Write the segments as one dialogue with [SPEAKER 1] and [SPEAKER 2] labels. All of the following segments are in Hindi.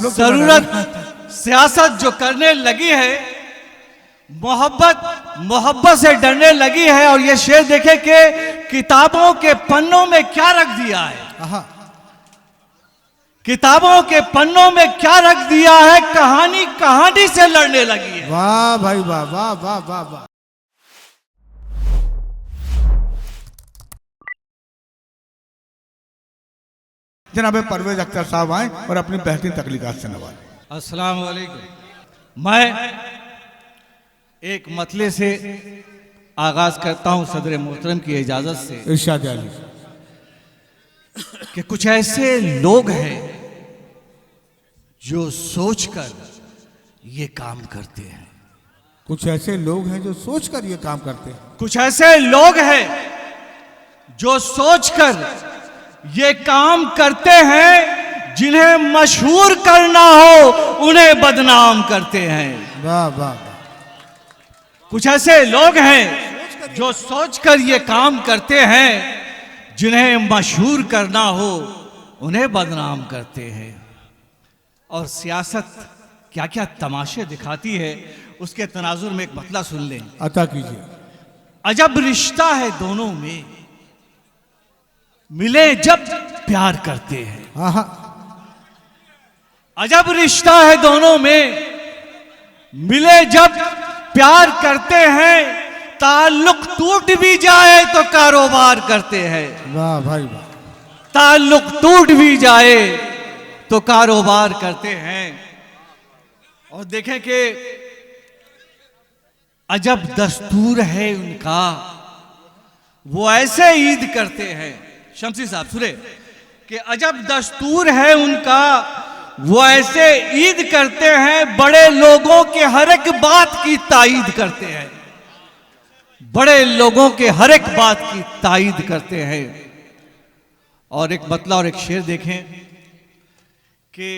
[SPEAKER 1] आप लोग
[SPEAKER 2] जरूरत सियासत जो करने लगी है, मोहब्बत से डरने लगी है। और ये शेर देखे कि किताबों के पन्नों में क्या रख दिया है, किताबों के पन्नों में क्या रख दिया है, कहानी से लड़ने लगी है।
[SPEAKER 1] वाह भाई वाह वाह वाह वाह वाह। जनाब परवेज अख्तर साहब आए और अपनी बेहतरीन तकलीकात से नवाजें।
[SPEAKER 2] अस्सलाम वालेकुम। मैं एक मतले से आगाज करता हूं सदर मोहतरम की इजाजत से,
[SPEAKER 1] इरशाद अली।
[SPEAKER 2] कि कुछ ऐसे लोग हैं जो सोचकर ये काम करते हैं,
[SPEAKER 1] कुछ ऐसे लोग हैं जो सोचकर ये काम करते हैं,
[SPEAKER 2] कुछ ऐसे लोग हैं जो सोचकर ये काम करते हैं, जिन्हें मशहूर करना हो उन्हें बदनाम करते हैं।
[SPEAKER 1] वाह वाह।
[SPEAKER 2] कुछ ऐसे लोग हैं जो सोचकर ये काम करते हैं, जिन्हें मशहूर करना हो उन्हें बदनाम करते हैं। और सियासत क्या क्या तमाशे दिखाती है, उसके तनाजुर में एक मतला सुन लें।
[SPEAKER 1] अता कीजिए।
[SPEAKER 2] अजब रिश्ता है दोनों में, मिले जब प्यार करते हैं।
[SPEAKER 1] हाँ।
[SPEAKER 2] अजब रिश्ता है दोनों में, मिले जब प्यार करते हैं, ताल्लुक टूट भी जाए तो कारोबार करते हैं।
[SPEAKER 1] वाह भाई वाह।
[SPEAKER 2] ताल्लुक टूट भी जाए तो कारोबार करते हैं। और देखें कि अजब दस्तूर है उनका, वो ऐसे ईद करते हैं। शमसी साहब सुने कि अजब दस्तूर है उनका, वो ऐसे ईद करते हैं, बड़े लोगों के हर एक बात की ताईद करते हैं, बड़े लोगों के हर एक बात की ताईद करते हैं। और एक मतला और एक शेर देखें कि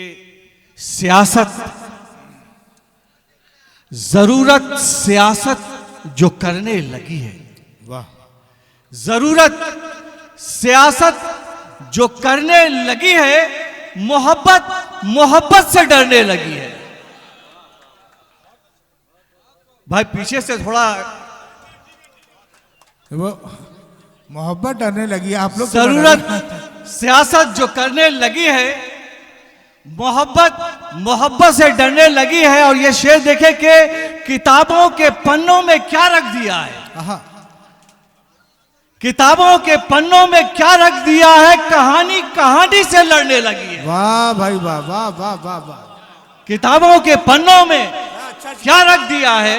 [SPEAKER 2] सियासत, जरूरत सियासत जो करने लगी है,
[SPEAKER 1] वाह।
[SPEAKER 2] जरूरत सियासत जो करने लगी है, मोहब्बत से डरने लगी है। भाई पीछे से थोड़ा,
[SPEAKER 1] वो मोहब्बत डरने लगी है आप लोग।
[SPEAKER 2] जरूरत सियासत जो करने लगी है, मोहब्बत से डरने लगी है। और ये शेर देखे कि किताबों के पन्नों में क्या रख दिया है, किताबों के पन्नों में क्या रख दिया है, कहानी से लड़ने लगी है।
[SPEAKER 1] वाह भाई वाह वाह वाह वाह वाह।
[SPEAKER 2] किताबों के पन्नों में क्या रख दिया है,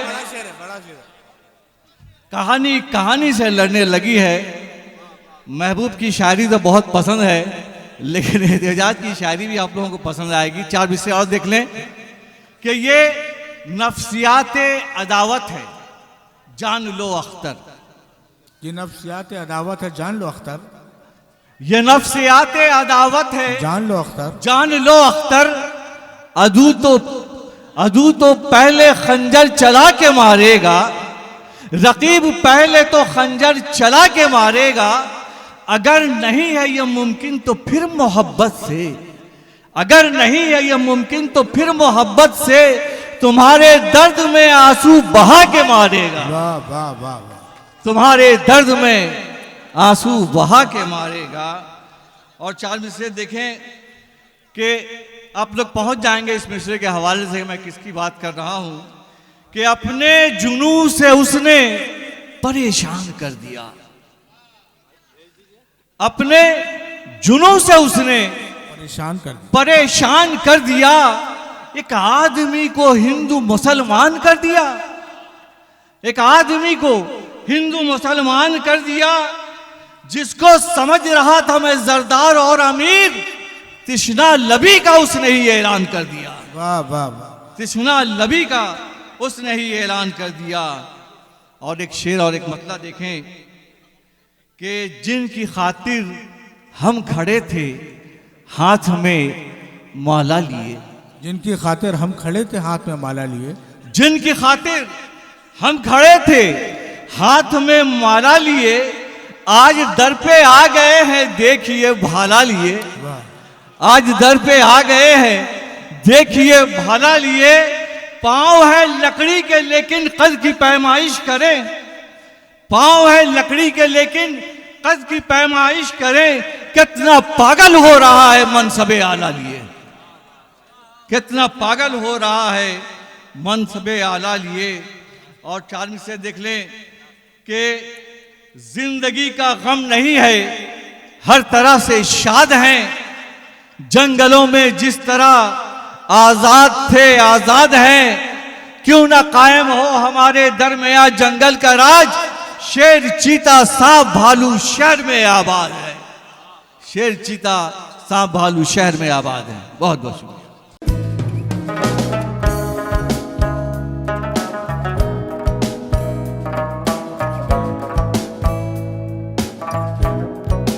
[SPEAKER 2] कहानी से लड़ने लगी है। महबूब की शायरी तो बहुत पसंद है, लेकिन एहतजाज की शायरी भी आप लोगों को पसंद आएगी। चार विषय और देख लें कि ये नफ्सियात अदावत है, जान लो अख्तर।
[SPEAKER 1] ये नफ्सियात अदावत है, जान लो अख्तर।
[SPEAKER 2] ये नफ्सियात अदावत है,
[SPEAKER 1] जान लो अख्तर।
[SPEAKER 2] जान लो अख्तर। अदू तो पहले खंजर चला के मारेगा, रकीब पहले तो खंजर चला के मारेगा। अगर नहीं है ये मुमकिन तो फिर मोहब्बत से, अगर नहीं है ये मुमकिन तो फिर मोहब्बत से तुम्हारे दर्द में आंसू बहा के मारेगा।
[SPEAKER 1] वाह वाह वाह।
[SPEAKER 2] तुम्हारे दर्द में आंसू बहा के मारेगा। और चार मिसरे देखें कि आप लोग पहुंच जाएंगे इस मिसरे के हवाले से मैं किसकी बात कर रहा हूं, कि अपने जुनून से उसने परेशान कर दिया, अपने जुनून से उसने परेशान कर दिया। एक आदमी को हिंदू मुसलमान कर दिया, एक आदमी को हिंदू मुसलमान कर दिया। जिसको समझ रहा था मैं जरदार और अमीर, तिश्ना लबी का उसने ही ऐलान कर दिया।
[SPEAKER 1] वाह वाह वाह।
[SPEAKER 2] तिश्ना लबी का उसने ही ऐलान कर दिया। और एक शेर और एक मतला देखें कि जिनकी खातिर हम खड़े थे हाथ में माला लिए,
[SPEAKER 1] जिनकी खातिर हम खड़े थे हाथ में माला लिए,
[SPEAKER 2] जिनकी खातिर हम खड़े थे हाथ में माला लिए, आज दर पे आ गए हैं देखिए भाला लिए। आज दर पे आ गए हैं देखिए भला लिए, पांव है लकड़ी के लेकिन कद की पैमाइश करें, पांव है लकड़ी के लेकिन कद की पैमाइश करें। कितना पागल हो रहा है मनसबे आला लिए, कितना पागल हो रहा है मनसबे आला लिए। और चार्मी से देख लें कि जिंदगी का गम नहीं है, हर तरह से शाद हैं। जंगलों में जिस तरह आजाद थे आजाद हैं, क्यों ना कायम हो हमारे दरमिया जंगल का राज। शेर चीता सांप भालू शहर में आबाद है, शेर चीता सांप भालू शहर में आबाद है। बहुत बहुत शुक्रिया।